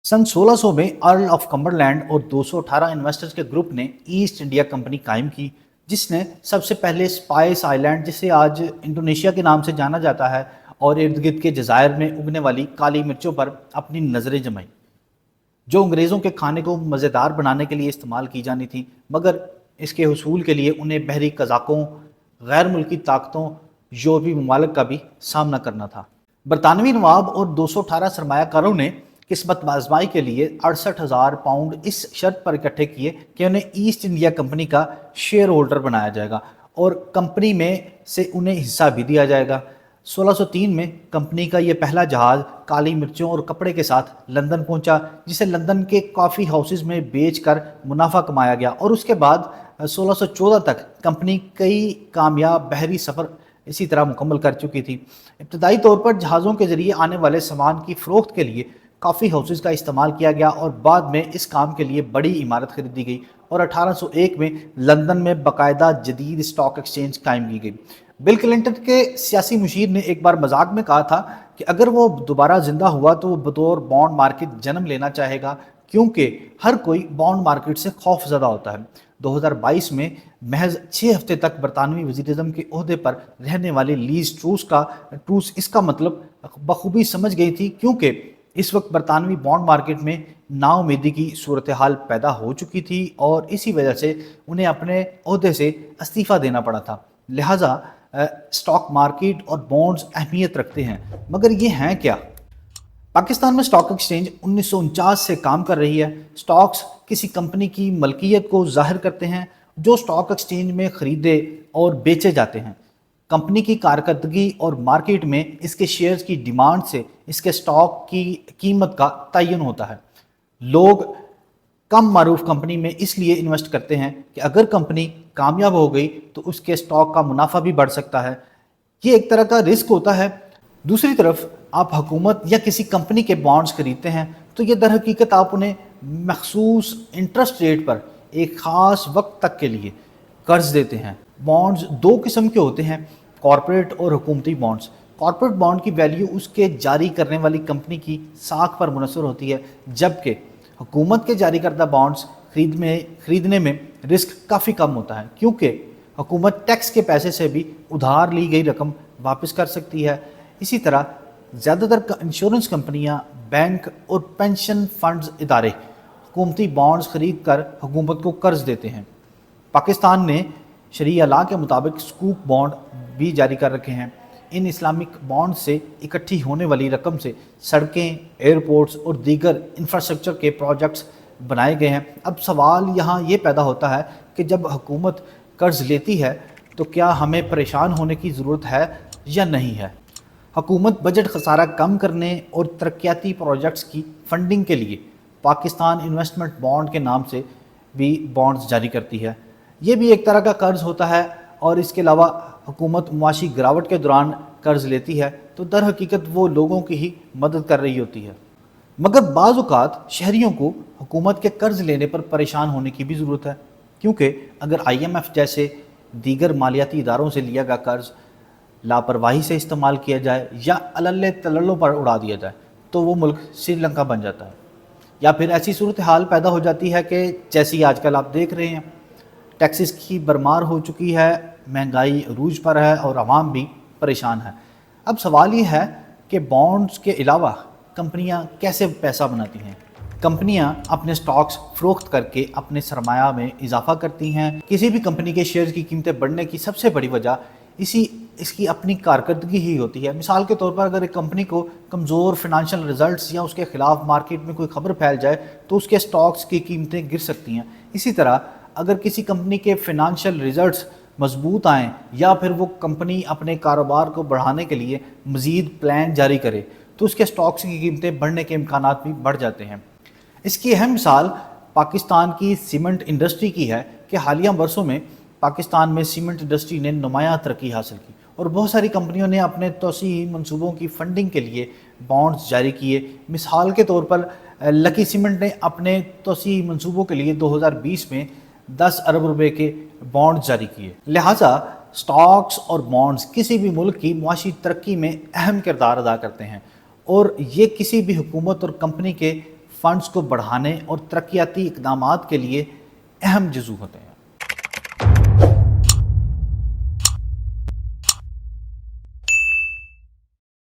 सन 1600 में earl of Cumberland और 218 investors के ग्रुप ने ईस्ट इंडिया कंपनी कायम की, जिसने सबसे पहले स्पाइस आइलैंड, जिसे आज इंडोनेशिया के नाम से जाना जाता है, और इर्द गिर्द के जजायर में उगने वाली काली मिर्चों पर अपनी नज़रें जमाई, जो अंग्रेज़ों के खाने को मज़ेदार बनाने के लिए इस्तेमाल की जानी थी। मगर इसके हसूल के लिए उन्हें बहरी कज़ाकों, गैर मुल्की ताकतों, यूरोपी ममालिक का भी सामना करना था। बरतानवी नवाब और 218 सरमायाकारों ने किस्मत आजमाई के लिए 68,000 पाउंड इस शर्त पर इकट्ठे किए कि उन्हें ईस्ट इंडिया कंपनी का शेयर होल्डर बनाया जाएगा और कंपनी में से उन्हें हिस्सा भी दिया जाएगा। 1603 में कंपनी का ये पहला जहाज़ काली मिर्चों और कपड़े के साथ लंदन पहुंचा, जिसे लंदन के कॉफ़ी हाउसेस में बेचकर मुनाफा कमाया गया, और उसके बाद 1614 तक कंपनी कई कामयाब बहरी सफ़र इसी तरह मुकम्मल कर चुकी थी। इब्तदाई तौर पर जहाज़ों के ज़रिए आने वाले सामान की फ़रोख्त के लिए कॉफ़ी हाउसेस का इस्तेमाल किया गया, और बाद में इस काम के लिए बड़ी इमारत खरीदी गई और 1801 में लंदन में बाकायदा जदीद स्टॉक एक्सचेंज कायम की गई। बिल क्लिंटन के सियासी मुशीर ने एक बार मजाक में कहा था कि अगर वो दोबारा जिंदा हुआ तो वो बतौर बॉन्ड मार्केट जन्म लेना चाहेगा, क्योंकि हर कोई बॉन्ड मार्केट से खौफजदा होता है। 2022 में महज 6 हफ्ते तक बरतानवी वज़ीर-ए-आज़म के ओहदे पर रहने वाली लीज ट्रूस इसका मतलब बखूबी समझ गई थी, क्योंकि इस वक्त बरतानवी बॉन्ड मार्केट में नाउमीदी की सूरत हाल पैदा हो चुकी थी और इसी वजह से उन्हें अपने ओहदे से इस्तीफ़ा देना पड़ा था। लिहाजा स्टॉक मार्केट और बॉन्ड्स अहमियत रखते हैं, मगर ये हैं क्या? पाकिस्तान में स्टॉक एक्सचेंज 1949 से काम कर रही है। स्टॉक्स किसी कंपनी की मलकियत को जाहिर करते हैं जो स्टॉक एक्सचेंज में खरीदे और बेचे जाते हैं। कंपनी की कारकर्दगी और मार्केट में इसके शेयर्स की डिमांड से इसके स्टॉक की कीमत का तयन होता है। लोग कम मारूफ कंपनी में इसलिए इन्वेस्ट करते हैं कि अगर कंपनी कामयाब हो गई तो उसके स्टॉक का मुनाफा भी बढ़ सकता है। ये एक तरह का रिस्क होता है। दूसरी तरफ आप हुकूमत या किसी कंपनी के बॉन्ड्स खरीदते हैं तो ये दर हकीकत आप उन्हें मखसूस इंटरेस्ट रेट पर एक ख़ास वक्त तक के लिए कर्ज देते हैं। बॉन्ड्स दो किस्म के होते हैं, कॉरपोरेट और हुकूमती बॉन्ड्स। कॉरपोरेट बॉन्ड की वैल्यू उसके जारी करने वाली कंपनी की साख पर मुनसर होती है, जबकि हुकूमत के जारी करदा बॉन्ड्स खरीदने में रिस्क काफ़ी कम होता है, क्योंकि हुकूमत टैक्स के पैसे से भी उधार ली गई रकम वापस कर सकती है। इसी तरह ज़्यादातर इंश्योरेंस कंपनियां, बैंक और पेंशन फंड्स इदारे हुकूमती बॉन्ड्स खरीद कर हुकूमत को कर्ज देते हैं। पाकिस्तान ने शरीया ला के मुताबिक स्कूप बॉन्ड भी जारी कर रखे हैं। इन इस्लामिक बॉन्ड से इकट्ठी होने वाली रकम से सड़कें, एयरपोर्ट्स और दीगर इंफ्रास्ट्रक्चर के प्रोजेक्ट्स बनाए गए हैं। अब सवाल यहाँ ये पैदा होता है कि जब हुकूमत कर्ज लेती है तो क्या हमें परेशान होने की ज़रूरत है या नहीं है? हुकूमत बजट खसारा कम करने और तरक्याती प्रोजेक्ट्स की फंडिंग के लिए पाकिस्तान इन्वेस्टमेंट बॉन्ड के नाम से भी बॉन्ड्स जारी करती है। ये भी एक तरह का कर्ज होता है, और इसके अलावा हुकूमत मुआशी गिरावट के दौरान कर्ज लेती है तो दर हकीकत वो लोगों की ही मदद कर रही होती है। मगर बाज़ औक़ात शहरियों को हुकूमत के कर्ज लेने पर परेशान होने की भी ज़रूरत है, क्योंकि अगर IMF जैसे दीगर मालियाती इदारों से लिया गया कर्ज लापरवाही से इस्तेमाल किया जाए या अलल्ले तलल्लों पर उड़ा दिया जाए तो वो मुल्क श्रीलंका बन जाता है। या फिर ऐसी सूरत हाल पैदा हो जाती है कि जैसी आजकल आप देख रहे हैं, टैक्सेस की भरमार हो चुकी है, महंगाई अरूज पर है और आवाम भी परेशान है। अब सवाल ये है कि बॉन्ड्स के अलावा कंपनियां कैसे पैसा बनाती हैं? कंपनियां अपने स्टॉक्स फ़रोख्त करके अपने सरमाया में इजाफा करती हैं। किसी भी कंपनी के शेयर्स की कीमतें बढ़ने की सबसे बड़ी वजह इसकी अपनी कारकर्दगी ही होती है। मिसाल के तौर पर अगर एक कंपनी को कमज़ोर फिनंशियल रिजल्ट्स या उसके ख़िलाफ़ मार्केट में कोई खबर फैल जाए तो उसके स्टॉक्स की कीमतें गिर सकती हैं। इसी तरह अगर किसी कंपनी के फिनंशियल रिजल्ट्स मजबूत आएँ या फिर वो कंपनी अपने कारोबार को बढ़ाने के लिए मज़ीद प्लान जारी करे तो उसके स्टॉक्स की कीमतें बढ़ने के इम्कानात भी बढ़ जाते हैं। इसकी अहम मिसाल पाकिस्तान की सीमेंट इंडस्ट्री की है कि हालिया वर्षों में पाकिस्तान में सीमेंट इंडस्ट्री ने नुमायाँ तरक्की हासिल की और बहुत सारी कंपनियों ने अपने तोसी मंसूबों की फंडिंग के लिए बॉन्ड्स जारी किए। मिसाल के तौर पर लकी सीमेंट ने अपने तोसी मंसूबों के लिए 2020 में 10 अरब रुपए के बॉन्ड्स जारी किए। लिहाजा स्टॉक्स और बॉन्ड्स किसी भी मुल्क की मुआशी तरक्की में अहम किरदार अदा करते हैं और ये किसी भी हुकूमत और कंपनी के فنڈز کو بڑھانے اور ترقیاتی اقدامات کے لیے اہم جزو ہوتے ہیں۔